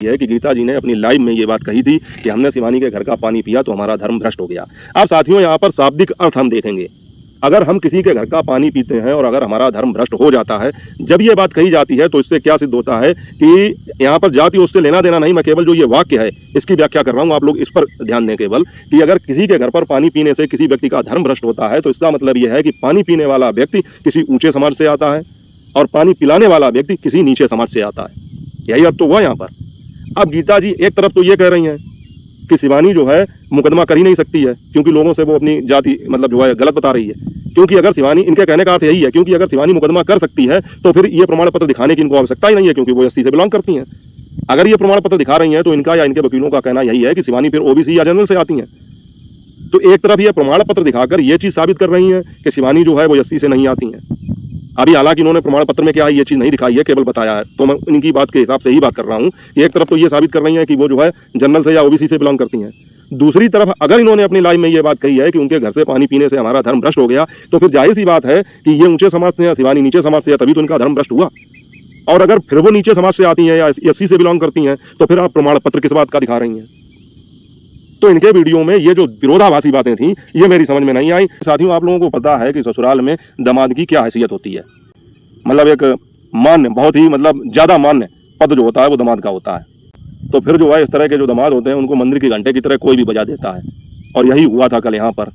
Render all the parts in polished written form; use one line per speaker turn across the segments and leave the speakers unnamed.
है कि गीता जी ने अपनी लाइव में ये बात कही थी कि हमने शिवानी के घर का पानी पिया तो हमारा धर्म भ्रष्ट हो गया। अब साथियों यहाँ पर शाब्दिक अर्थ हम देखेंगे। अगर हम किसी के घर का पानी पीते हैं और अगर हमारा धर्म भ्रष्ट हो जाता है, जब ये बात कही जाती है तो इससे क्या सिद्ध होता है कि यहाँ पर जाति उससे लेना देना नहीं, मैं केवल जो ये वाक्य है इसकी व्याख्या कर रहा हूँ, आप लोग इस पर ध्यान दें केवल कि अगर किसी के घर पर पानी पीने से किसी व्यक्ति का धर्म भ्रष्ट होता है तो इसका मतलब यह है कि पानी पीने वाला व्यक्ति किसी ऊंचे समाज से आता है और पानी पिलाने वाला व्यक्ति किसी नीचे समाज से आता है। यही अर्थ तो हुआ यहाँ पर। अब गीता जी एक तरफ तो ये कह रही हैं कि शिवानी जो है मुकदमा कर ही नहीं सकती है क्योंकि लोगों से वो अपनी जाति मतलब जो है गलत बता रही है, क्योंकि अगर शिवानी, इनके कहने का अर्थ यही है, क्योंकि अगर शिवानी मुकदमा कर सकती है तो फिर ये प्रमाण पत्र दिखाने की इनको आवश्यकता ही नहीं है क्योंकि वो एससी से बिलोंग करती हैं। अगर ये प्रमाण पत्र दिखा रही हैं तो इनका या इनके वकीलों का कहना यही है कि शिवानी फिर ओबीसी या जनरल से आती हैं। तो एक तरफ ये प्रमाण पत्र दिखाकर ये चीज साबित कर रही है कि शिवानी जो है वो एससी से नहीं आती हैं। अभी हालांकि इन्होंने प्रमाण पत्र में क्या है ये चीज़ नहीं दिखाई है, केवल बताया है, तो मैं इनकी बात के हिसाब से ही बात कर रहा हूँ कि एक तरफ तो ये साबित कर रही हैं कि वो जो है जनरल से या ओबीसी से बिलोंग करती हैं। दूसरी तरफ अगर इन्होंने अपनी लाइव में ये बात कही है कि उनके घर से पानी पीने से हमारा धर्म भ्रष्ट हो गया, तो फिर जाहिर सी बात है कि ये ऊंचे समाज से या शिवानी नीचे समाज से है, तभी तो इनका धर्म भ्रष्ट हुआ। और अगर फिर वो नीचे समाज से आती हैं या एससी से बिलोंग करती हैं तो फिर आप प्रमाण पत्र किस बात का दिखा रही हैं? तो इनके वीडियो में ये जो विरोधाभासी बातें थी ये मेरी समझ में नहीं आई। साथियों, आप लोगों को पता है कि ससुराल में दामाद की क्या हैसियत होती है, मतलब एक मान्य, बहुत ही मतलब ज़्यादा मान्य पद जो होता है वो दामाद का होता है। तो फिर जो है इस तरह के जो दामाद होते हैं उनको मंदिर के घंटे की तरह कोई भी बजा देता है, और यही हुआ था कल यहाँ पर।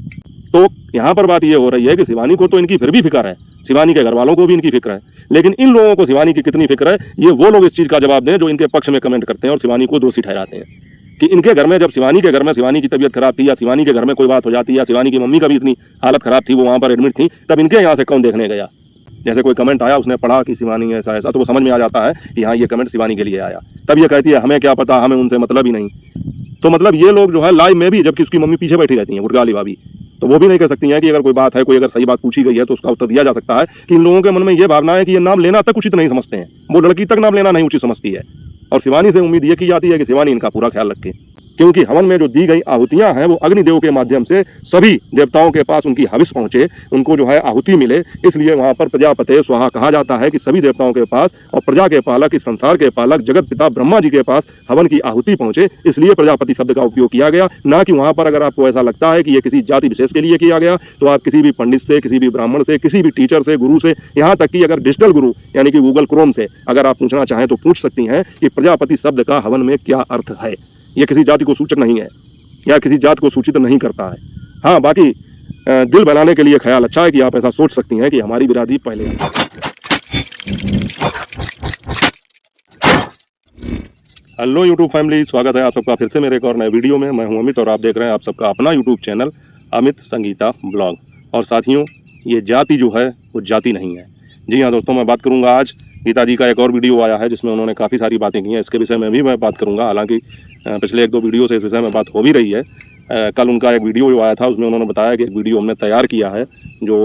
तो यहाँ पर बात ये हो रही है कि शिवानी को तो इनकी फिर भी फिक्र है, शिवानी के घर वालों को भी इनकी फिक्र है, लेकिन इन लोगों को शिवानी की कितनी फिक्र है ये वो लोग इस चीज़ का जवाब दें जो इनके पक्ष में कमेंट करते हैं और शिवानी को दोषी ठहराते हैं कि इनके घर में, जब शिवानी के घर में शिवानी की तबीयत खराब थी या शिवानी के घर में कोई बात हो जाती या शिवानी की मम्मी का भी इतनी हालत खराब थी, वो वहाँ पर एडमिट थी, तब इनके यहाँ से कौन देखने गया? जैसे कोई कमेंट आया, उसने पढ़ा कि शिवानी ऐसा ऐसा, तो वो समझ में आ जाता है कि हाँ ये कमेंट शिवानी के लिए आया, तब ये कहती है हमें क्या पता, हमें उनसे मतलब ही नहीं। तो मतलब ये लोग जो है लाइव में भी, जबकि उसकी मम्मी पीछे बैठी रहती हैं गुटका वाली भाभी, तो वो भी नहीं कह सकती हैं कि अगर कोई बात है, कोई अगर सही बात पूछी गई है तो उसका उत्तर दिया जा सकता है कि इन लोगों के मन में ये भावना है कि ये नाम लेना तक उचित नहीं समझते हैं, वो लड़की तक नाम लेना नहीं उचित समझती है। और शिवानी से उम्मीद ये की जाती है कि शिवानी इनका पूरा ख्याल रखे, क्योंकि हवन में जो दी गई आहुतियां हैं वो अग्निदेव के माध्यम से सभी देवताओं के पास उनकी हविष पहुंचे, उनको जो है आहुति मिले, इसलिए वहां पर प्रजापते स्वाहा कहा जाता है कि सभी देवताओं के पास और प्रजा के पालक, इस संसार के पालक जगत पिता ब्रह्मा जी के पास हवन की आहुति पहुंचे, इसलिए प्रजापति शब्द का उपयोग किया गया। ना कि वहां पर अगर आपको ऐसा लगता है कि ये किसी जाति विशेष के लिए किया गया, तो आप किसी भी पंडित से, किसी भी ब्राह्मण से, किसी भी टीचर से, गुरु से, यहाँ तक कि अगर डिजिटल गुरु यानी कि गूगल क्रोम से अगर आप पूछना चाहें तो पूछ सकती हैं कि प्रजापति शब्द का हवन में क्या अर्थ है। ये किसी जाति को सूचक नहीं है या किसी जात को सूचित नहीं करता है। हाँ, बाकी दिल बनाने के लिए ख्याल अच्छा है कि आप ऐसा सोच सकती हैं कि हमारी बिरादरी पहले। हेलो यूट्यूब फैमिली, स्वागत है आप सबका फिर से मेरे एक और नए वीडियो में। मैं हूं अमित और आप देख रहे हैं आप सबका अपना YouTube channel Amit Sangeeta blog. और साथियों, ये जाति जो है वो जाति नहीं है। जी हाँ दोस्तों, मैं बात करूँगा आज गीता जी का एक और वीडियो आया है जिसमें उन्होंने काफ़ी सारी बातें की हैं, इसके विषय में भी मैं बात करूँगा। हालांकि पिछले एक दो वीडियो से इस विषय में बात हो भी रही है। कल उनका एक वीडियो जो आया था उसमें उन्होंने बताया कि एक वीडियो हमने तैयार किया है जो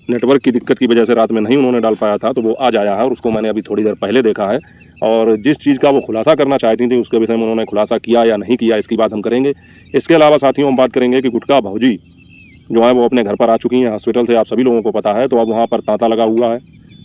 नेटवर्क की दिक्कत की वजह से रात में नहीं उन्होंने डाल पाया था, तो वो आज आया है और उसको मैंने अभी थोड़ी देर पहले देखा है। और जिस चीज़ का वो खुलासा करना चाहती थी उसके विषय में उन्होंने खुलासा किया या नहीं किया, इसकी बात हम करेंगे। इसके अलावा साथियों हम बात करेंगे कि गुटका भौजी जो है वो अपने घर पर आ चुकी हैं हॉस्पिटल से, आप सभी लोगों को पता है। तो अब वहाँ पर तांता लगा हुआ है,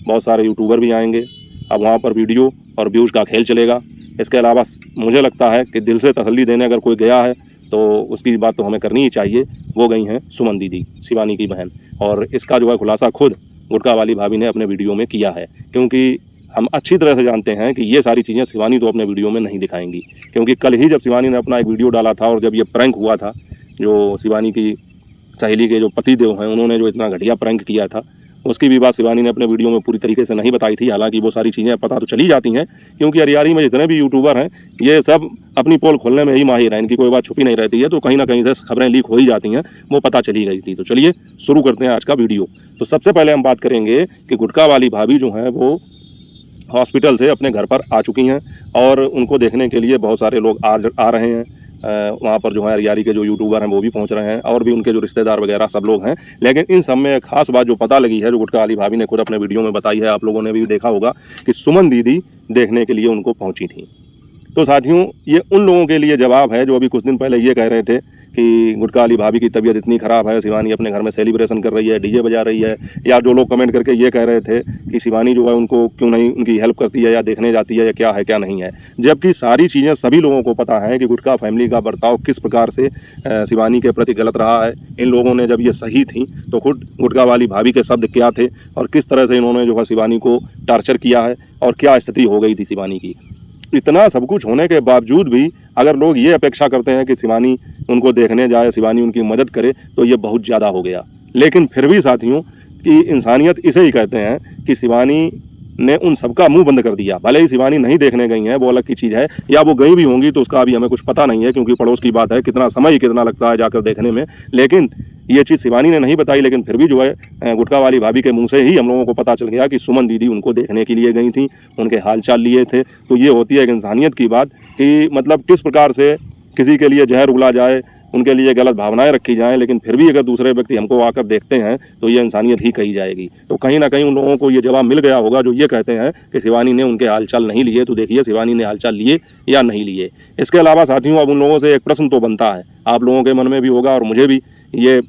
बहुत सारे यूट्यूबर भी आएंगे, अब वहाँ पर वीडियो और व्यूज़ का खेल चलेगा। इसके अलावा मुझे लगता है कि दिल से तसल्ली देने अगर कोई गया है तो उसकी बात तो हमें करनी ही चाहिए। वो गई हैं सुमन दीदी, शिवानी की बहन, और इसका जो है खुलासा खुद गुटका वाली भाभी ने अपने वीडियो में किया है, क्योंकि हम अच्छी तरह से जानते हैं कि ये सारी चीज़ें शिवानी तो अपने वीडियो में नहीं दिखाएंगी। क्योंकि कल ही जब शिवानी ने अपना एक वीडियो डाला था और जब ये प्रैंक हुआ था, जो शिवानी की सहेली के जो पतिदेव हैं उन्होंने जो इतना घटिया प्रैंक किया था, उसकी भी बात शिवानी ने अपने वीडियो में पूरी तरीके से नहीं बताई थी। हालांकि वो सारी चीज़ें पता तो चली जाती हैं, क्योंकि अरियारी में जितने भी यूट्यूबर हैं ये सब अपनी पोल खोलने में ही माहिर हैं, इनकी कोई बात छुपी नहीं रहती है। तो कहीं ना कहीं से खबरें लीक हो ही जाती हैं, वो पता चली गई थी। तो चलिए शुरू करते हैं आज का वीडियो। तो सबसे पहले हम बात करेंगे कि गुटका वाली भाभी जो हैं वो हॉस्पिटल से अपने घर पर आ चुकी हैं और उनको देखने के लिए बहुत सारे लोग आ रहे हैं। वहाँ पर जो है अरियारी के जो यूट्यूबर हैं वो भी पहुँच रहे हैं और भी उनके जो रिश्तेदार वगैरह सब लोग हैं। लेकिन इन सब में एक खास बात जो पता लगी है, जो गुटका वाली भाभी ने खुद अपने वीडियो में बताई है, आप लोगों ने भी देखा होगा कि सुमन दीदी देखने के लिए उनको पहुँची थी। तो साथियों, ये उन लोगों के लिए जवाब है जो अभी कुछ दिन पहले ये कह रहे थे कि गुटखा वाली भाभी की तबीयत इतनी ख़राब है, शिवानी अपने घर में सेलिब्रेशन कर रही है, डीजे बजा रही है, या जो लोग कमेंट करके ये कह रहे थे कि शिवानी जो है उनको क्यों नहीं उनकी हेल्प करती है या देखने जाती है या क्या नहीं है। जबकि सारी चीज़ें सभी लोगों को पता है कि गुटखा फैमिली का बर्ताव किस प्रकार से शिवानी के प्रति गलत रहा है। इन लोगों ने जब ये सही थी तो खुद गुटखा वाली भाभी के शब्द क्या थे और किस तरह से इन्होंने जो है शिवानी को टार्चर किया है और क्या स्थिति हो गई थी शिवानी की। इतना सब कुछ होने के बावजूद भी अगर लोग ये अपेक्षा करते हैं कि शिवानी उनको देखने जाए, शिवानी उनकी मदद करे, तो ये बहुत ज़्यादा हो गया। लेकिन फिर भी साथियों कि इंसानियत इसे ही कहते हैं कि शिवानी ने उन सबका मुंह बंद कर दिया। भले ही शिवानी नहीं देखने गई हैं, वो अलग की चीज़ है, या वो गई भी होंगी तो उसका अभी हमें कुछ पता नहीं है, क्योंकि पड़ोस की बात है, कितना समय कितना लगता है जाकर देखने में। लेकिन ये चीज़ शिवानी ने नहीं बताई, लेकिन फिर भी जो है गुटखा वाली भाभी के मुंह से ही हम लोगों को पता चल गया कि सुमन दीदी उनको देखने के लिए गई थी, उनके हालचाल लिए थे। तो ये होती है एक इंसानियत की बात कि मतलब किस प्रकार से किसी के लिए जहर उगला जाए, उनके लिए गलत भावनाएं रखी जाएं, लेकिन फिर भी अगर दूसरे व्यक्ति हमको आकर देखते हैं तो ये इंसानियत ही कही जाएगी। तो कहीं ना कहीं उन लोगों को ये जवाब मिल गया होगा जो ये कहते हैं कि शिवानी ने उनके हालचाल नहीं लिए। तो देखिए शिवानी ने हालचाल लिए या नहीं लिए। इसके अलावा साथियों अब उन लोगों से एक प्रश्न तो बनता है, आप लोगों के मन में भी होगा और मुझे भी ये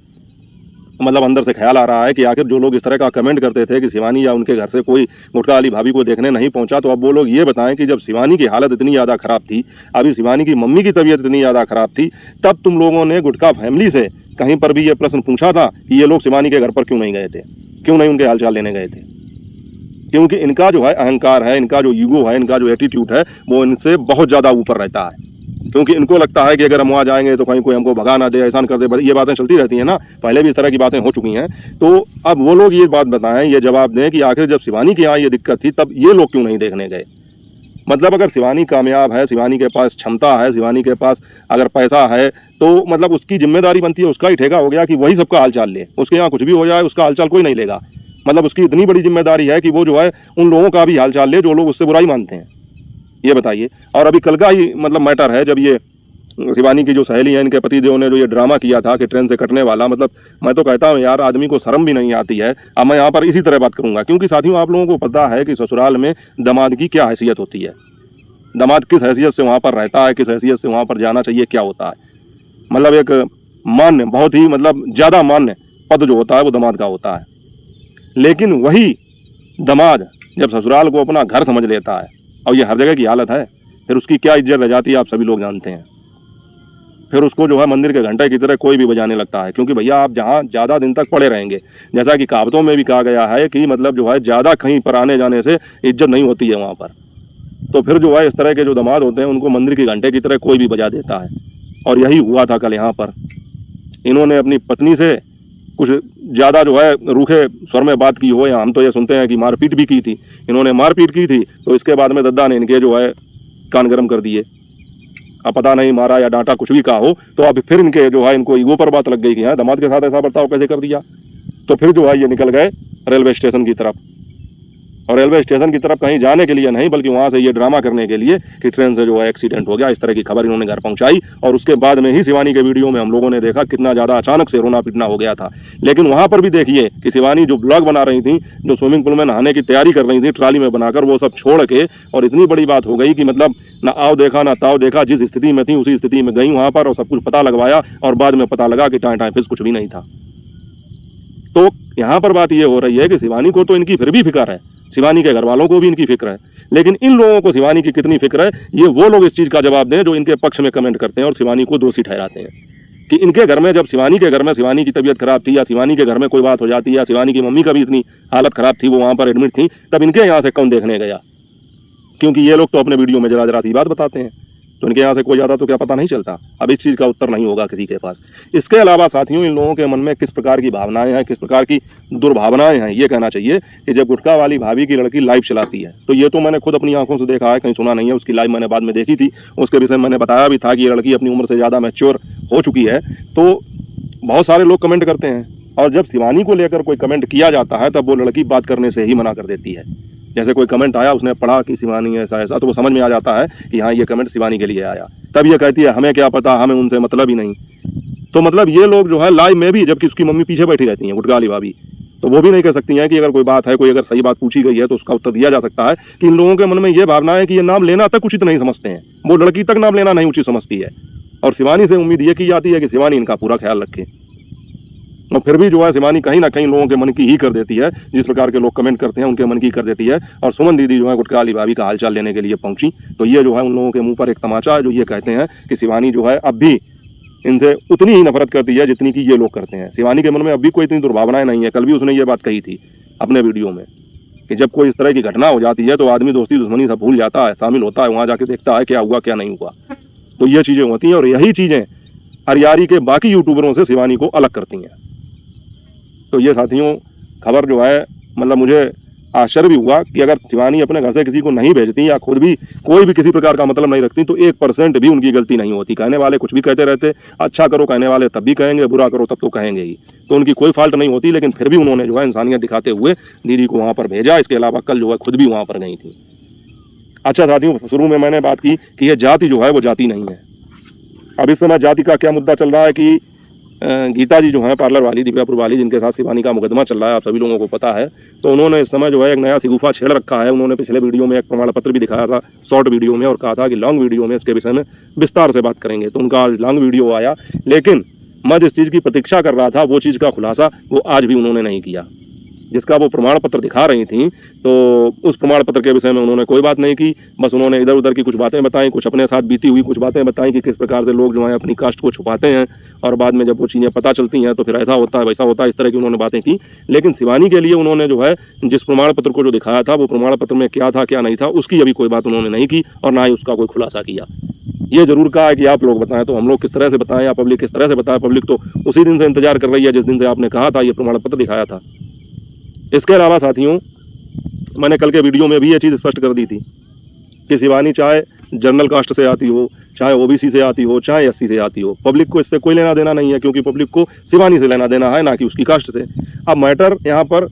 मतलब अंदर से ख्याल आ रहा है कि आखिर जो लोग इस तरह का कमेंट करते थे कि शिवानी या उनके घर से कोई गुटखा वाली भाभी को देखने नहीं पहुंचा, तो अब वो लोग ये बताएं कि जब शिवानी की हालत इतनी ज़्यादा ख़राब थी, अभी शिवानी की मम्मी की तबीयत इतनी ज़्यादा ख़राब थी, तब तुम लोगों ने गुटखा फैमिली से कहीं पर भी ये प्रश्न पूछा था कि ये लोग शिवानी के घर पर क्यों नहीं गए थे, क्यों नहीं उनके हालचाल लेने गए थे? क्योंकि इनका जो है अहंकार है, इनका जो ईगो है, इनका जो एटीट्यूड है, वो इनसे बहुत ज़्यादा ऊपर रहता है। क्योंकि इनको लगता है कि अगर हम वहाँ जाएंगे तो कहीं कोई हमको भगा ना दे, ऐसा कर दे। ये बातें चलती रहती हैं ना, पहले भी इस तरह की बातें हो चुकी हैं। तो अब वो लोग ये बात बताएं, ये जवाब दें कि आखिर जब शिवानी के यहाँ ये दिक्कत थी तब ये लोग क्यों नहीं देखने गए। मतलब अगर शिवानी कामयाब है, शिवानी के पास क्षमता है, शिवानी के पास अगर पैसा है, तो मतलब उसकी जिम्मेदारी बनती है, उसका ही ठेका हो गया कि वही सबका हालचाल ले। उसके यहाँ कुछ भी हो जाए उसका हालचाल कोई नहीं लेगा। मतलब उसकी इतनी बड़ी जिम्मेदारी है कि वो जो है उन लोगों का भी हालचाल ले जो लोग उससे बुराई मानते हैं। ये बताइए। और अभी कल का ही मतलब मैटर है, जब ये शिवानी की जो सहेली है, इनके पति देव ने जो ये ड्रामा किया था कि ट्रेन से कटने वाला, मतलब मैं तो कहता हूँ यार आदमी को शर्म भी नहीं आती है। अब मैं यहाँ पर इसी तरह बात करूँगा क्योंकि साथियों आप लोगों को पता है कि ससुराल में दामाद की क्या हैसियत होती है, दामाद किस हैसियत से वहाँ पर रहता है, किस हैसियत से वहाँ पर जाना चाहिए, क्या होता है। मतलब एक मान्य, बहुत ही मतलब ज़्यादा मान्य पद जो होता है वो दामाद का होता है। लेकिन वही दामाद जब ससुराल को अपना घर समझ लेता है, और ये हर जगह की हालत है, फिर उसकी क्या इज्जत रह जाती है आप सभी लोग जानते हैं। फिर उसको जो है मंदिर के घंटे की तरह कोई भी बजाने लगता है, क्योंकि भैया आप जहाँ ज़्यादा दिन तक पड़े रहेंगे, जैसा कि कहावतों में भी कहा गया है कि मतलब जो है ज़्यादा कहीं पर आने जाने से इज्जत नहीं होती है वहाँ पर। तो फिर जो है इस तरह के जो दामाद होते हैं उनको मंदिर के घंटे की तरह कोई भी बजा देता है। और यही हुआ था कल यहाँ पर। इन्होंने अपनी पत्नी से कुछ ज़्यादा जो है रूखे स्वर में बात की हो, या हम तो ये सुनते हैं कि मारपीट भी की थी। इन्होंने मारपीट की थी तो इसके बाद में दद्दा ने इनके जो है कान गर्म कर दिए। अब पता नहीं मारा या डांटा कुछ भी कहा हो, तो अब फिर इनके जो है इनको ईगो पर बात लग गई कि हाँ दामाद के साथ ऐसा बर्ताव कैसे कर दिया। तो फिर जो है ये निकल गए रेलवे स्टेशन की तरफ, और रेलवे स्टेशन की तरफ कहीं जाने के लिए नहीं बल्कि वहाँ से ये ड्रामा करने के लिए कि ट्रेन से जो है एक्सीडेंट हो गया, इस तरह की खबर इन्होंने घर पहुँचाई। और उसके बाद में ही शिवानी के वीडियो में हम लोगों ने देखा कितना ज़्यादा अचानक से रोना पीटना हो गया था। लेकिन वहाँ पर भी देखिए कि शिवानी जो ब्लॉग बना रही थी, जो स्विमिंग पूल में नहाने की तैयारी कर रही थी ट्राली में बनाकर, वो सब छोड़ के, और इतनी बड़ी बात हो गई कि मतलब ना आओ देखा ना ताओ देखा, जिस स्थिति में थी उसी स्थिति में गई वहाँ पर और सब कुछ पता लगवाया, और बाद में पता लगा कि टाइम फिस कुछ भी नहीं था। तो यहाँ पर बात ये हो रही है कि शिवानी को तो इनकी फिर भी फिक्र है, शिवानी के घर वालों को भी इनकी फिक्र है, लेकिन इन लोगों को शिवानी की कितनी फिक्र है, ये वो लोग इस चीज़ का जवाब दें जो इनके पक्ष में कमेंट करते हैं और शिवानी को दोषी ठहराते हैं कि इनके घर में, जब शिवानी के घर में शिवानी की तबीयत खराब थी, या शिवानी के घर में कोई बात हो जाती है, या शिवानी की मम्मी का भी इतनी हालत खराब थी, वो वहाँ पर एडमिट थी, तब इनके यहाँ से कौन देखने गया? क्योंकि ये लोग तो अपने वीडियो में जरा सी बात बताते हैं, तो इनके यहाँ से कोई ज़्यादा तो क्या पता नहीं चलता। अब इस चीज़ का उत्तर नहीं होगा किसी के पास। इसके अलावा साथियों इन लोगों के मन में किस प्रकार की भावनाएं हैं, किस प्रकार की दुर्भावनाएं हैं, ये कहना चाहिए कि जब गुटखा वाली भाभी की लड़की लाइव चलाती है, तो ये तो मैंने खुद अपनी आंखों से देखा है, कहीं सुना नहीं है। उसकी लाइव मैंने बाद में देखी थी, उसके विषय में मैंने बताया भी था कि ये लड़की अपनी उम्र से ज़्यादा मैच्योर हो चुकी है। तो बहुत सारे लोग कमेंट करते हैं, और जब शिवानी को लेकर कोई कमेंट किया जाता है तब वो लड़की बात करने से ही मना कर देती है। जैसे कोई कमेंट आया, उसने पढ़ा कि शिवानी ऐसा ऐसा, तो वो समझ में आ जाता है कि हाँ ये कमेंट शिवानी के लिए आया, तब ये कहती है हमें क्या पता, हमें उनसे मतलब ही नहीं। तो मतलब ये लोग जो है लाइव में भी, जबकि उसकी मम्मी पीछे बैठी रहती हैं गुटखा वाली भाभी, तो वो भी नहीं कह सकती हैं कि अगर कोई बात है, कोई अगर सही बात पूछी गई है तो उसका उत्तर दिया जा सकता है। कि इन लोगों के मन में ये भावना है कि ये नाम लेना तक उचित नहीं समझते हैं, वो लड़की तक नाम लेना नहीं उचित समझती है। और शिवानी से उम्मीद ये की जाती है कि शिवानी इनका पूरा ख्याल रखे। और फिर भी जो है शिवानी कहीं ना कहीं लोगों के मन की ही कर देती है, जिस प्रकार के लोग कमेंट करते हैं उनके मन की कर देती है। और सुमन दीदी जो है गुटका वाली भाभी का हालचाल लेने के लिए पहुंची, तो ये जो है उन लोगों के मुंह पर एक तमाचा है, जो ये कहते हैं कि शिवानी जो है अब भी इनसे उतनी ही नफरत करती है जितनी कि ये लोग करते हैं। शिवानी के मन में अब भी कोई इतनी दुर्भावनाएं नहीं है। कल भी उसने ये बात कही थी अपने वीडियो में कि जब कोई इस तरह की घटना हो जाती है तो आदमी दोस्ती दुश्मनी सब भूल जाता है, शामिल होता है, वहाँ जाके देखता है क्या हुआ क्या नहीं हुआ। तो ये चीज़ें होती हैं और यही चीज़ें अरियारी के बाकी यूट्यूबरों से शिवानी को अलग करती हैं। तो ये साथियों खबर जो है मतलब मुझे आश्चर्य भी हुआ कि अगर शिवानी अपने घर से किसी को नहीं भेजती या खुद भी कोई भी किसी प्रकार का मतलब नहीं रखती तो 1% भी उनकी गलती नहीं होती। कहने वाले कुछ भी कहते रहते, अच्छा करो कहने वाले तब भी कहेंगे, बुरा करो तब तो कहेंगे ही, तो उनकी कोई फॉल्ट नहीं होती। लेकिन फिर भी उन्होंने जो है इंसानियत दिखाते हुए दीदी को वहाँ पर भेजा। इसके अलावा कल जो है खुद भी वहाँ पर गई थी। अच्छा साथियों, शुरू में मैंने बात की कि यह जाति जो है वो जाति नहीं है। अब इस समय जाति का क्या मुद्दा चल रहा है कि गीता जी जो है पार्लर वाली, दिव्यापुर वाली, जिनके साथ शिवानी का मुकदमा चल रहा है, आप सभी लोगों को पता है, तो उन्होंने इस समय जो है एक नया सिगुफा छेड़ रखा है। उन्होंने पिछले वीडियो में एक प्रमाण पत्र भी दिखाया था शॉर्ट वीडियो में, और कहा था कि लॉन्ग वीडियो में इसके विषय में विस्तार से बात करेंगे। तो उनका आज लॉन्ग वीडियो आया, लेकिन मैं जिस चीज़ की प्रतीक्षा कर रहा था वो चीज़ का खुलासा वो आज भी उन्होंने नहीं किया। जिसका वो प्रमाण पत्र दिखा रही थी, तो उस प्रमाण पत्र के विषय में उन्होंने कोई बात नहीं की। बस उन्होंने इधर उधर की कुछ बातें बताई, कुछ अपने साथ बीती हुई कुछ बातें बताई कि किस प्रकार से लोग जो है अपनी कास्ट को छुपाते हैं और बाद में जब वो चीज़ें पता चलती हैं तो फिर ऐसा होता है वैसा होता है, इस तरह की उन्होंने बातें की। लेकिन शिवानी के लिए उन्होंने जो है जिस प्रमाण पत्र को जो दिखाया था वो प्रमाण पत्र में क्या था क्या नहीं था उसकी अभी कोई बात उन्होंने नहीं की और ना ही उसका कोई खुलासा किया। ये जरूर कहा है कि आप लोग बताएं, तो हम लोग किस तरह से बताएं या पब्लिक किस तरह से बताए। पब्लिक तो उसी दिन से इंतजार कर रही है जिस दिन से आपने कहा था ये प्रमाण पत्र दिखाया था। इसके अलावा साथियों, मैंने कल के वीडियो में भी ये चीज़ स्पष्ट कर दी थी कि शिवानी चाहे जनरल कास्ट से आती हो, चाहे ओबीसी से आती हो, चाहे एससी से आती हो, पब्लिक को इससे कोई लेना देना नहीं है, क्योंकि पब्लिक को शिवानी से लेना देना है, ना कि उसकी कास्ट से। अब मैटर यहाँ पर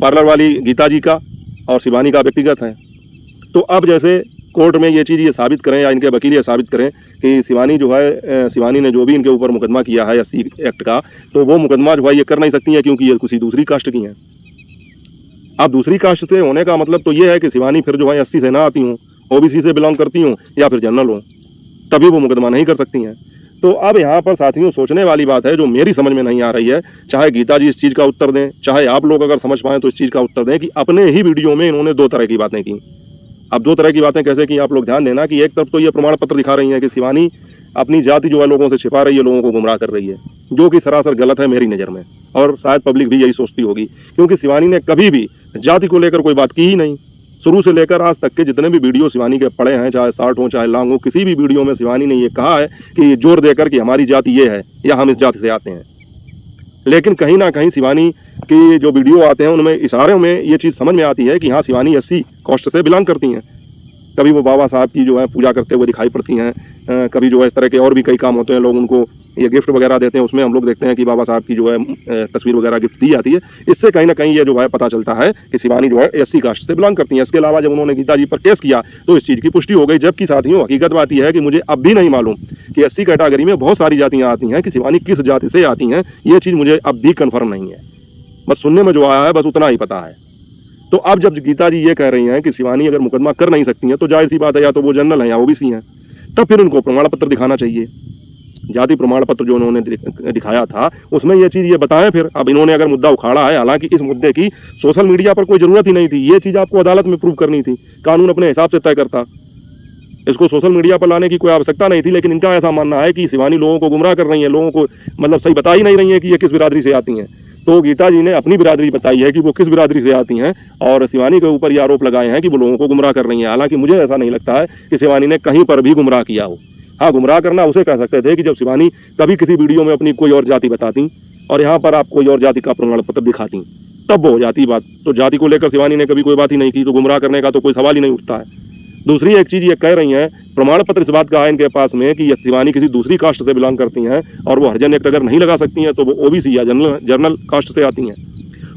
पार्लर वाली गीता जी का और शिवानी का व्यक्तिगत है। तो अब जैसे कोर्ट में ये चीज़ ये साबित करें या इनके वकील ये साबित करें कि शिवानी जो है शिवानी ने जो भी इनके ऊपर मुकदमा किया है एससी एक्ट का, तो वो मुकदमा जो है ये कर नहीं सकती है क्योंकि ये किसी दूसरी कास्ट की हैं। अब दूसरी कास्ट से होने का मतलब तो ये है कि शिवानी फिर जो है एससी से ना आती हूँ, ओबीसी से बिलोंग करती हूँ या फिर जनरल हो, तभी वो मुकदमा नहीं कर सकती हैं। तो अब यहाँ पर साथियों सोचने वाली बात है जो मेरी समझ में नहीं आ रही है। चाहे गीता जी इस चीज़ का उत्तर दें, चाहे आप लोग अगर समझ पाएँ तो इस चीज़ का उत्तर दें कि अपने ही वीडियो में इन्होंने दो तरह की बातें की। अब दो तरह की बातें कैसे की, आप लोग ध्यान देना कि एक तरफ तो ये प्रमाण पत्र दिखा रही है कि शिवानी अपनी जाति जो है लोगों से छिपा रही है, लोगों को गुमराह कर रही है, जो कि सरासर गलत है मेरी नज़र में, और शायद पब्लिक भी यही सोचती होगी, क्योंकि शिवानी ने कभी भी जाति को लेकर कोई बात की ही नहीं। शुरू से लेकर आज तक के जितने भी वीडियो शिवानी के पड़े हैं, चाहे शॉर्ट हो चाहे लॉन्ग हो, किसी भी वीडियो में शिवानी ने ये कहा है कि जोर देकर कि हमारी जाति ये है या हम इस जाति से आते हैं। लेकिन कहीं ना कहीं शिवानी की जो वीडियो आते हैं उनमें इशारों में ये चीज़ समझ में आती है कि हाँ शिवानी एससी कास्ट से बिलोंग करती हैं। कभी वो बाबा साहब की जो है पूजा करते हुए दिखाई पड़ती हैं, कभी जो है इस तरह के और भी कई काम होते हैं, लोग उनको ये गिफ्ट वगैरह देते हैं, उसमें हम लोग देखते हैं कि बाबा साहब की जो है तस्वीर वगैरह गिफ्ट दी जाती है। इससे कहीं ना कहीं ये जो है पता चलता है कि शिवानी जो है एससी कास्ट से बिलोंग करती हैं। इसके अलावा जब उन्होंने गीता जी पर केस किया तो इस चीज़ की पुष्टि हो गई, जबकि साथियों हकीकत बात यह है कि मुझे अब भी नहीं मालूम कि एससी कैटेगरी में बहुत सारी जातियाँ आती हैं, कि शिवानी किस जाति से आती हैं ये चीज़ मुझे अब भी कन्फर्म नहीं है। बस सुनने में जो आया है बस उतना ही पता है। तो अब जब गीता जी ये कह रही हैं कि शिवानी अगर मुकदमा कर नहीं सकती हैं तो जाहिर सी बात है या तो वो जनरल हैं या ओबीसी हैं, तब फिर उनको प्रमाण पत्र दिखाना चाहिए। जाति प्रमाण पत्र जो उन्होंने दिखाया था उसमें ये चीज़ ये बताएं। फिर अब इन्होंने अगर मुद्दा उखाड़ा है, हालांकि इस मुद्दे की सोशल मीडिया पर कोई ज़रूरत ही नहीं थी, ये चीज़ आपको अदालत में प्रूव करनी थी, कानून अपने हिसाब से तय करता, इसको सोशल मीडिया पर लाने की कोई आवश्यकता नहीं थी। लेकिन इनका ऐसा मानना है कि शिवानी लोगों को गुमराह कर रही है, लोगों को मतलब सही बता ही नहीं रही है कि ये किस बिरादरी से आती हैं। तो गीता जी ने अपनी बिरादरी बताई है कि वो किस बिरादरी से आती हैं और शिवानी के ऊपर ये आरोप लगाए हैं कि वो लोगों को गुमराह कर रही हैं। हालांकि मुझे ऐसा नहीं लगता है कि शिवानी ने कहीं पर भी गुमराह किया हो। हाँ, गुमराह करना उसे कह सकते थे कि जब शिवानी कभी किसी वीडियो में अपनी कोई और जाति बताती और यहाँ पर आप कोई और जाति का प्रमाण पत्र दिखाती, तब वो हो जाती बात। तो जाति को लेकर शिवानी ने कभी कोई बात ही नहीं की, तो गुमराह करने का तो कोई सवाल ही नहीं उठता है। दूसरी एक चीज़ ये कह रही हैं, प्रमाण पत्र इस बात का है इनके पास में कि ये शिवानी किसी दूसरी कास्ट से बिलोंग करती हैं और वो हरिजन एक्ट अगर नहीं लगा सकती हैं तो वो ओबीसी या जनरल कास्ट से आती हैं।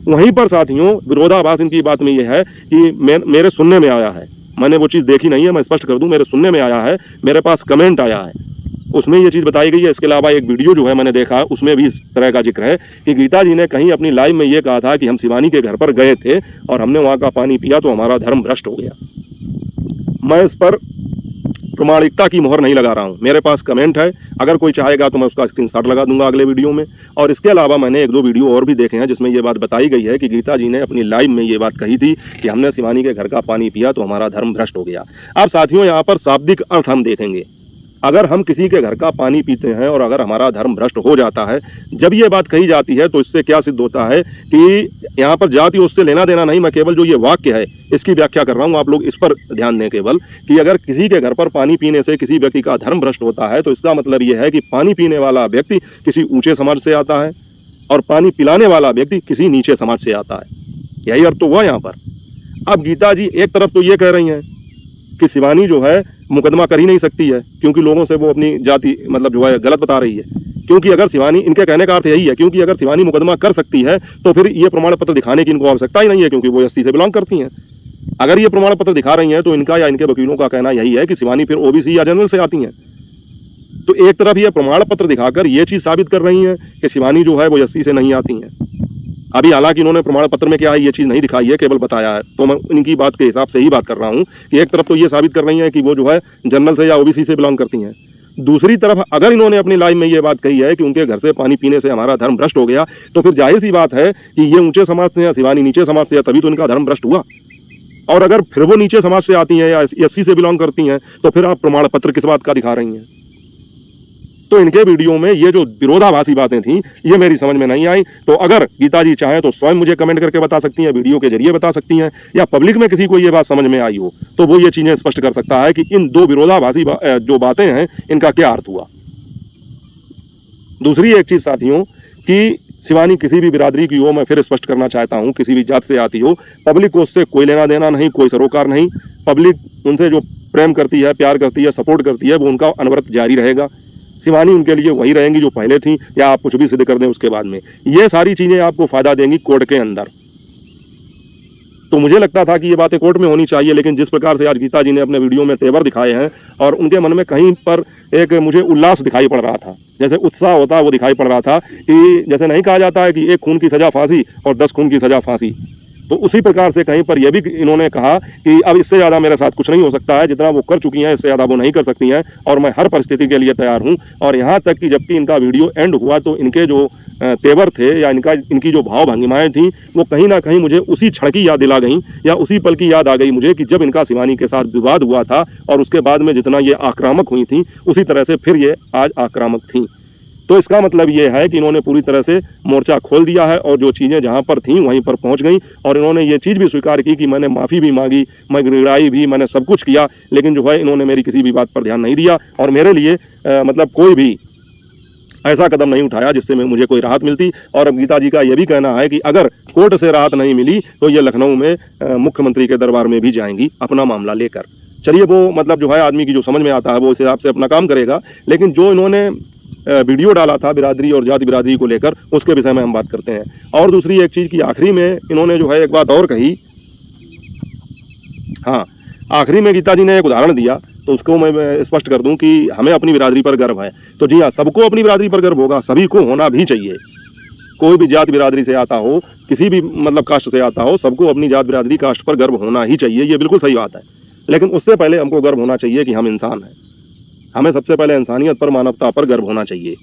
वहीं पर साथियों विरोधाभास इनकी बात में ये है कि मेरे सुनने में आया है, मैंने वो चीज़ देखी नहीं है, मैं स्पष्ट कर दूं, मेरे सुनने में आया है, मेरे पास कमेंट आया है, उसमें ये चीज़ बताई गई है। इसके अलावा एक वीडियो जो है मैंने देखा, उसमें भी इस तरह का जिक्र है कि गीता जी ने कहीं अपनी लाइव में ये कहा था कि हम शिवानी के घर पर गए थे और हमने वहाँ का पानी पिया तो हमारा धर्म भ्रष्ट हो गया। मैं इस पर प्रामाणिकता की मोहर नहीं लगा रहा हूं। मेरे पास कमेंट है, अगर कोई चाहेगा तो मैं उसका स्क्रीनशॉट लगा दूंगा अगले वीडियो में। और इसके अलावा मैंने 1-2 वीडियो और भी देखे हैं जिसमें ये बात बताई गई है कि गीता जी ने अपनी लाइव में ये बात कही थी कि हमने शिवानी के घर का पानी पिया तो हमारा धर्म भ्रष्ट हो गया। अब साथियों, यहाँ पर शाब्दिक अर्थ हम देखेंगे। अगर हम किसी के घर का पानी पीते हैं और अगर हमारा धर्म भ्रष्ट हो जाता है, जब ये बात कही जाती है तो इससे क्या सिद्ध होता है कि यहाँ पर जाति उससे लेना देना नहीं, मैं केवल जो ये वाक्य है इसकी व्याख्या कर रहा हूँ, आप लोग इस पर ध्यान दें केवल कि अगर किसी के घर पर पानी पीने से किसी व्यक्ति का धर्म भ्रष्ट होता है तो इसका मतलब ये है कि पानी पीने वाला व्यक्ति किसी ऊंचे समाज से आता है और पानी पिलाने वाला व्यक्ति किसी नीचे समाज से आता है। यही अर्थ तो हुआ यहाँ पर। अब गीता जी एक तरफ तो ये कह रही हैं कि शिवानी जो है मुकदमा कर ही नहीं सकती है क्योंकि लोगों से वो अपनी जाति मतलब जो है गलत बता रही है, क्योंकि अगर शिवानी, इनके कहने का अर्थ यही है, क्योंकि अगर शिवानी मुकदमा कर सकती है तो फिर ये प्रमाण पत्र दिखाने की इनको आवश्यकता ही नहीं है क्योंकि वो एससी से बिलोंग करती हैं। अगर ये प्रमाण पत्र दिखा रही हैं तो इनका या इनके वकीलों का कहना यही है कि शिवानी फिर ओबीसी या जनरल से आती हैं। तो एक तरफ ये प्रमाण पत्र दिखाकर ये चीज साबित कर रही हैं कि शिवानी जो है वो एससी से नहीं आती हैं। अभी हालांकि इन्होंने प्रमाण पत्र में क्या है ये चीज़ नहीं दिखाई है, केवल बताया है, तो मैं इनकी बात के हिसाब से ही बात कर रहा हूँ कि एक तरफ तो ये साबित कर रही हैं कि वो जो है जनरल से या ओबीसी से बिलोंग करती हैं। दूसरी तरफ अगर इन्होंने अपनी लाइव में ये बात कही है कि उनके घर से पानी पीने से हमारा धर्म भ्रष्ट हो गया, तो फिर जाहिर सी बात है कि ये ऊंचे समाज से या शिवानी नीचे समाज से, तभी तो इनका धर्म भ्रष्ट हुआ। और अगर फिर वो नीचे समाज से आती हैं या एससी से बिलोंग करती हैं तो फिर आप प्रमाण पत्र किस बात का दिखा रही हैं? तो इनके वीडियो में ये जो विरोधाभासी बातें थी ये मेरी समझ में नहीं आई। तो अगर गीता जी चाहें तो स्वयं मुझे कमेंट करके बता सकती हैं, वीडियो के जरिए बता सकती हैं, या पब्लिक में किसी को ये बात समझ में आई हो तो वो ये चीजें स्पष्ट कर सकता है कि इन दो विरोधाभासी जो बातें हैं इनका क्या अर्थ हुआ। दूसरी एक चीज साथियों कि शिवानी किसी भी बिरादरी की हो, मैं फिर स्पष्ट करना चाहता हूँ, किसी भी जात से आती हो, पब्लिक को उससे कोई लेना देना नहीं, कोई सरोकार नहीं। पब्लिक उनसे जो प्रेम करती है, प्यार करती है, सपोर्ट करती है, वो उनका अनवरत जारी रहेगा। शिवानी उनके लिए वही रहेंगी जो पहले थी, या आप कुछ भी सिद्ध कर दें उसके बाद में। ये सारी चीजें आपको फायदा देंगी कोर्ट के अंदर। तो मुझे लगता था कि ये बातें कोर्ट में होनी चाहिए, लेकिन जिस प्रकार से आज गीता जी ने अपने वीडियो में तेवर दिखाए हैं और उनके मन में कहीं पर एक मुझे उल्लास दिखाई पड़ रहा था, जैसे उत्साह होता है वो दिखाई पड़ रहा था कि जैसे नहीं कहा जाता है कि 1 खून की सजा फांसी और 10 खून की सजा फांसी, तो उसी प्रकार से कहीं पर यह भी इन्होंने कहा कि अब इससे ज़्यादा मेरे साथ कुछ नहीं हो सकता है, जितना वो कर चुकी हैं इससे ज़्यादा वो नहीं कर सकती हैं और मैं हर परिस्थिति के लिए तैयार हूं। और यहाँ तक कि जबकि इनका वीडियो एंड हुआ तो इनके जो तेवर थे या इनकी जो भाव भंगिमाएँ थी वो कहीं ना कहीं मुझे उसी क्षण की याद दिला गई, या उसी पल की याद आ गई मुझे कि जब इनका शिवानी के साथ विवाद हुआ था और उसके बाद में जितना ये आक्रामक हुई थी उसी तरह से फिर ये आज आक्रामक थी। तो इसका मतलब ये है कि इन्होंने पूरी तरह से मोर्चा खोल दिया है और जो चीज़ें जहाँ पर थीं वहीं पर पहुँच गई, और इन्होंने ये चीज़ भी स्वीकार की कि मैंने माफ़ी भी मांगी, मैं गिड़गिड़ाई भी, मैंने सब कुछ किया, लेकिन जो है इन्होंने मेरी किसी भी बात पर ध्यान नहीं दिया और मेरे लिए मतलब कोई भी ऐसा कदम नहीं उठाया जिससे मुझे कोई राहत मिलती। और अब गीता जी का यह भी कहना है कि अगर कोर्ट से राहत नहीं मिली तो ये लखनऊ में मुख्यमंत्री के दरबार में भी जाएंगी अपना मामला लेकर। चलिए, वो मतलब जो है आदमी की जो समझ में आता है वो इस हिसाब से अपना काम करेगा, लेकिन जो इन्होंने वीडियो डाला था बिरादरी और जाति बिरादरी को लेकर उसके विषय में हम बात करते हैं। और दूसरी एक चीज़ की आखिरी में इन्होंने जो है एक बात और कही, हाँ आखिरी में गीता जी ने एक उदाहरण दिया तो उसको मैं स्पष्ट कर दूं कि हमें अपनी बिरादरी पर गर्व है। तो जी हाँ, सबको अपनी बिरादरी पर गर्व होगा, सभी को होना भी चाहिए। कोई भी जात बिरादरी से आता हो, किसी भी मतलब कास्ट से आता हो, सबको अपनी जात बिरादरी कास्ट पर गर्व होना ही चाहिए, ये बिल्कुल सही बात है। लेकिन उससे पहले हमको गर्व होना चाहिए कि हम इंसान हैं। हमें सबसे पहले इंसानियत पर, मानवता पर गर्व होना चाहिए,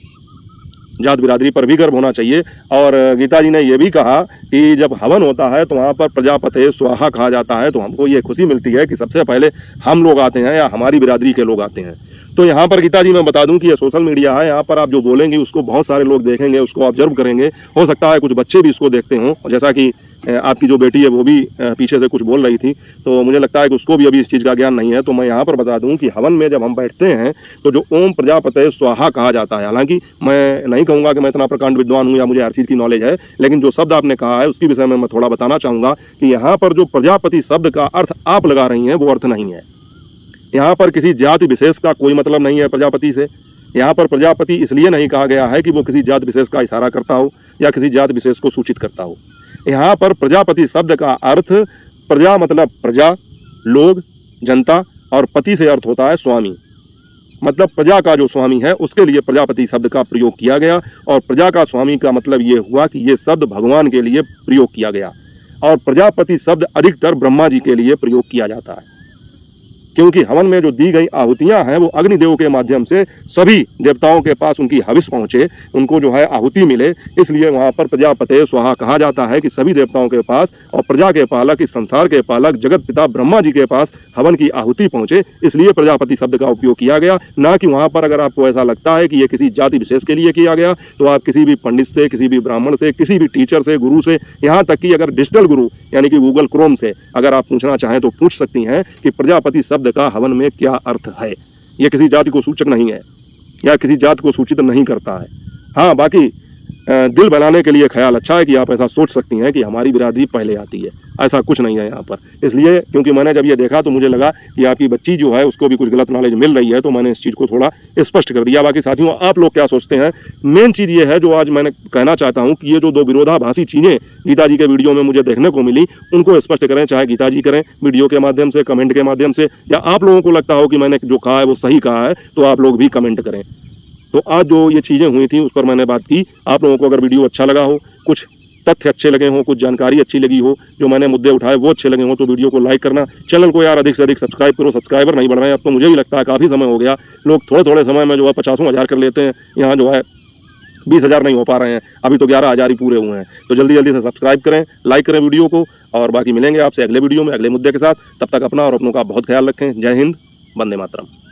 जात बिरादरी पर भी गर्व होना चाहिए। और गीता जी ने यह भी कहा कि जब हवन होता है तो वहाँ पर प्रजापते स्वाहा कहा जाता है, तो हमको ये खुशी मिलती है कि सबसे पहले हम लोग आते हैं या हमारी बिरादरी के लोग आते हैं। तो यहाँ पर गीता जी मैं बता दूं कि ये सोशल मीडिया है, यहाँ पर आप जो बोलेंगे उसको बहुत सारे लोग देखेंगे, उसको ऑब्जर्व करेंगे। हो सकता है कुछ बच्चे भी इसको देखते हों, जैसा कि आपकी जो बेटी है वो भी पीछे से कुछ बोल रही थी, तो मुझे लगता है कि उसको भी अभी इस चीज़ का ज्ञान नहीं है। तो मैं यहाँ पर बता दूं कि हवन में जब हम बैठते हैं तो जो ओम प्रजापते स्वाहा कहा जाता है, हालांकि मैं नहीं कहूँगा कि मैं इतना प्रकांड विद्वान हूँ या मुझे हर चीज़ की नॉलेज है, लेकिन जो शब्द आपने कहा है उसके विषय में मैं थोड़ा बताना चाहूँगा कि यहाँ पर जो प्रजापति शब्द का अर्थ आप लगा रही हैं वो अर्थ नहीं है। यहाँ पर किसी जाति विशेष का कोई मतलब नहीं है प्रजापति से। यहाँ पर प्रजापति इसलिए नहीं कहा गया है कि वो किसी जात विशेष का इशारा करता हो या किसी जात विशेष को सूचित करता हो। यहाँ पर प्रजापति शब्द का अर्थ, प्रजा मतलब प्रजा, लोग, जनता, और पति से अर्थ होता है स्वामी, मतलब प्रजा का जो स्वामी है उसके लिए प्रजापति शब्द का प्रयोग किया गया। और प्रजा का स्वामी का मतलब ये हुआ कि ये शब्द भगवान के लिए प्रयोग किया गया, और प्रजापति शब्द अधिकतर ब्रह्मा जी के लिए प्रयोग किया जाता है। क्योंकि हवन में जो दी गई आहुतियां हैं वो अग्निदेव के माध्यम से सभी देवताओं के पास उनकी हविष पहुंचे, उनको जो है आहुति मिले, इसलिए वहां पर प्रजापते स्वाहा कहा जाता है कि सभी देवताओं के पास और प्रजा के पालक, इस संसार के पालक जगत पिता ब्रह्मा जी के पास हवन की आहुति पहुंचे, इसलिए प्रजापति शब्द का उपयोग किया गया। ना कि वहां पर अगर आपको ऐसा लगता है कि ये किसी जाति विशेष के लिए किया गया, तो आप किसी भी पंडित से, किसी भी ब्राह्मण से, किसी भी टीचर से, गुरु से, यहाँ तक कि अगर डिजिटल गुरु यानी कि गूगल क्रोम से अगर आप पूछना चाहें तो पूछ सकती हैं कि प्रजापति शब्द का हवन में क्या अर्थ है। यह किसी जाति को सूचक नहीं है या किसी जाति को सूचित नहीं करता है। हाँ, बाकी दिल बनाने के लिए ख्याल अच्छा है कि आप ऐसा सोच सकती हैं कि हमारी बिरादरी पहले आती है, ऐसा कुछ नहीं है यहाँ पर। इसलिए क्योंकि मैंने जब ये देखा तो मुझे लगा कि आपकी बच्ची जो है उसको भी कुछ गलत नॉलेज मिल रही है, तो मैंने इस चीज़ को थोड़ा स्पष्ट कर दिया। बाकी साथियों, आप लोग क्या सोचते हैं? मेन चीज़ ये है जो आज मैंने कहना चाहता हूँ कि ये जो दो विरोधाभासी चीज़ें गीता जी के वीडियो में मुझे देखने को मिली, उनको स्पष्ट करें, चाहे गीता जी करें वीडियो के माध्यम से, कमेंट के माध्यम से, या आप लोगों को लगता हो कि मैंने जो कहा है वो सही कहा है तो आप लोग भी कमेंट करें। तो आज जो ये चीज़ें हुई थी उस पर मैंने बात की। आप लोगों को अगर वीडियो अच्छा लगा हो, कुछ तथ्य अच्छे लगे हों, कुछ जानकारी अच्छी लगी हो, जो मैंने मुद्दे उठाए वो अच्छे लगे हों, तो वीडियो को लाइक करना, चैनल को यार अधिक से अधिक सब्सक्राइब करो। सब्सक्राइबर नहीं बढ़ रहे हैं अब तो, मुझे भी लगता है काफ़ी समय हो गया। लोग थोड़े थोड़े समय में जो है 50,000 कर लेते हैं, यहाँ जो है 20,000 नहीं हो पा रहे हैं, अभी तो 11,000 ही पूरे हुए हैं। तो जल्दी जल्दी से सब्सक्राइब करें, लाइक करें वीडियो को, और बाकी मिलेंगे आपसे अगले वीडियो में अगले मुद्दे के साथ। तब तक अपना और अपनों का बहुत ख्याल रखें। जय हिंद, वंदे मातरम।